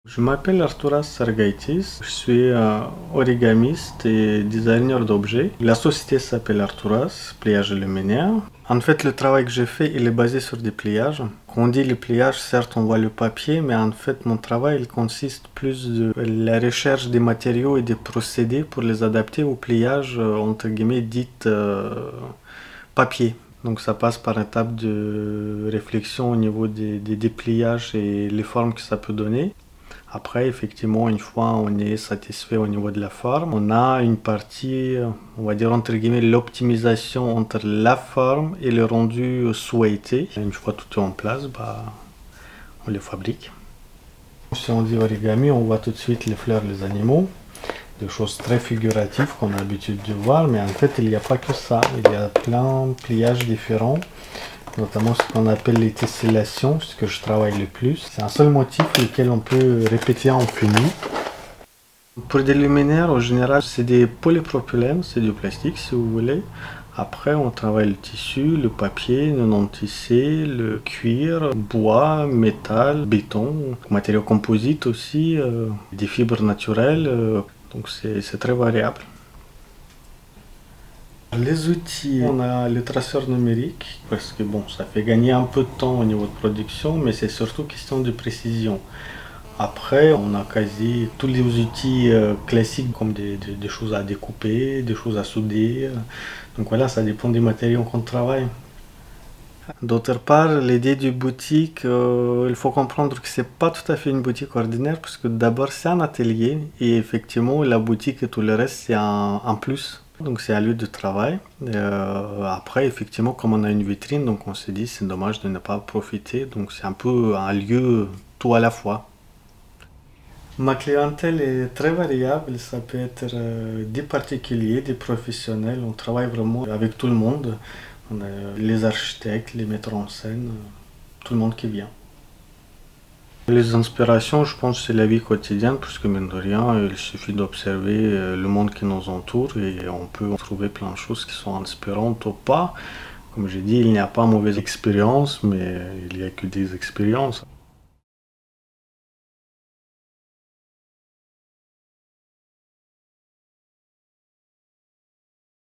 Je m'appelle Arturas Sargaitis, je suis origamiste et designer d'objets. La société s'appelle Arturas, pliage luminaire. En fait, le travail que j'ai fait, il est basé sur des pliages. Quand on dit le pliage, certes, on voit le papier, mais en fait, mon travail, il consiste plus de la recherche des matériaux et des procédés pour les adapter au pliage, entre guillemets, dit papier. Donc ça passe par une étape de réflexion au niveau des dépliages et les formes que ça peut donner. Après, effectivement, une fois on est satisfait au niveau de la forme, on a une partie, on va dire entre guillemets, l'optimisation entre la forme et le rendu souhaité. Une fois tout est en place, on les fabrique. Si on dit origami, on voit tout de suite les fleurs, les animaux, des choses très figuratives qu'on a l'habitude de voir, mais en fait, il n'y a pas que ça. Il y a plein de pliages différents, notamment ce qu'on appelle les tessellations, ce que je travaille le plus. C'est un seul motif lequel on peut répéter en fini. Pour des luminaires, en général, c'est des polypropylènes, c'est du plastique si vous voulez. Après, on travaille le tissu, le papier, le non-tissé, le cuir, bois, métal, béton, matériaux composites aussi, des fibres naturelles, donc c'est très variable. Les outils, on a le traceur numérique, parce que bon, ça fait gagner un peu de temps au niveau de production, mais c'est surtout question de précision. Après, on a quasi tous les outils classiques, comme des choses à découper, des choses à souder. Donc voilà, ça dépend des matériaux qu'on travaille. D'autre part, l'idée du boutique, il faut comprendre que c'est pas tout à fait une boutique ordinaire, parce que d'abord c'est un atelier, et effectivement la boutique et tout le reste c'est un plus. Donc c'est un lieu de travail. Après, effectivement, comme on a une vitrine, donc on s'est dit c'est dommage de ne pas profiter, donc c'est un peu un lieu tout à la fois. Ma clientèle est très variable, ça peut être des particuliers, des professionnels, on travaille vraiment avec tout le monde. On a les architectes, les metteurs en scène, tout le monde qui vient. Les inspirations, je pense, c'est la vie quotidienne, parce que mine de rien, il suffit d'observer le monde qui nous entoure et on peut trouver plein de choses qui sont inspirantes ou pas. Comme j'ai dit, il n'y a pas mauvaise expérience, mais il n'y a que des expériences.